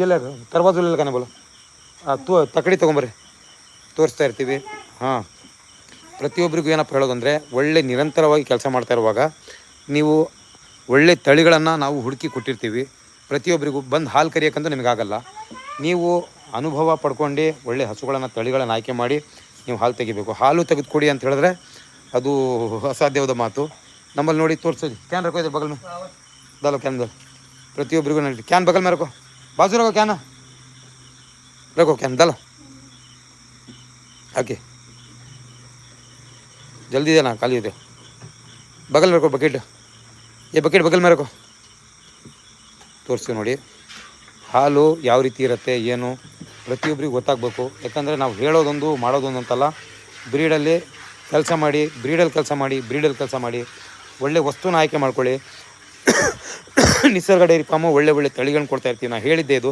ಎಲ್ಲ ತರವಾಜುಲ್ಲ ಕಾನೆ ಬೋಲ ತಕ್ಕಡಿ ತೊಗೊಂಬರ್ರಿ ತೋರಿಸ್ತಾ ಇರ್ತೀವಿ. ಹಾಂ, ಪ್ರತಿಯೊಬ್ಬರಿಗೂ ಏನಪ್ಪ ಹೇಳೋದಂದರೆ, ಒಳ್ಳೆ ನಿರಂತರವಾಗಿ ಕೆಲಸ ಮಾಡ್ತಾ ಇರುವಾಗ ನೀವು ಒಳ್ಳೆ ತಳಿಗಳನ್ನು ನಾವು ಹುಡುಕಿ ಕೊಟ್ಟಿರ್ತೀವಿ. ಪ್ರತಿಯೊಬ್ಬರಿಗೂ ಬಂದು ಹಾಲು ಕರಿಯೋಕ್ಕಂತೂ ನಿಮಗಾಗಲ್ಲ. ನೀವು ಅನುಭವ ಪಡ್ಕೊಂಡು ಒಳ್ಳೆ ಹಸುಗಳನ್ನು ತಳಿಗಳನ್ನು ಆಯ್ಕೆ ಮಾಡಿ ನೀವು ಹಾಲು ತೆಗಿಬೇಕು. ಹಾಲು ತೆಗೆದುಕೊಡಿ ಅಂತ ಹೇಳಿದ್ರೆ ಅದು ಅಸಾಧ್ಯವಾದ ಮಾತು. ನಮ್ಮಲ್ಲಿ ನೋಡಿ ತೋರಿಸೋದು ಕ್ಯಾನ್ ರಖೋ ಇದೆ ಬಗಲ್ ಮೇ डालो कैन दल ಪ್ರತಿಯೊಬ್ಬರಿಗೂ ನೋಡಿ ಕ್ಯಾನ್ ಬಗಲ್ ಮೇ ರಖೋ ಬಾಜು ರಖೋ ಕ್ಯಾನ್ रखो कैन डालो ओके जल्दी देना खाली है बगल में रखो बकेट ये बकेट बगल में रखो ತೋರಿಸ್ತೀವಿ ನೋಡಿ. ಹಾಲು ಯಾವ ರೀತಿ ಇರುತ್ತೆ ಏನು ಪ್ರತಿಯೊಬ್ಬರಿಗೂ ಗೊತ್ತಾಗಬೇಕು. ಯಾಕಂದರೆ ನಾವು ಹೇಳೋದೊಂದು ಮಾಡೋದೊಂದು ಅಂತಲ್ಲ. ಬ್ರೀಡಲ್ಲಿ ಕೆಲಸ ಮಾಡಿ, ಬ್ರೀಡಲ್ಲಿ ಕೆಲಸ ಮಾಡಿ ಒಳ್ಳೆ ವಸ್ತುನ ಆಯ್ಕೆ ಮಾಡ್ಕೊಳ್ಳಿ. ನಿಸರ್ಗ ಡೈರಿ ಫಾರ್ಮು ಒಳ್ಳೆ ತಳಿಗಳನ್ನ ಕೊಡ್ತಾ ಇರ್ತೀವಿ. ನಾನು ಹೇಳಿದ್ದೆ ಇದು.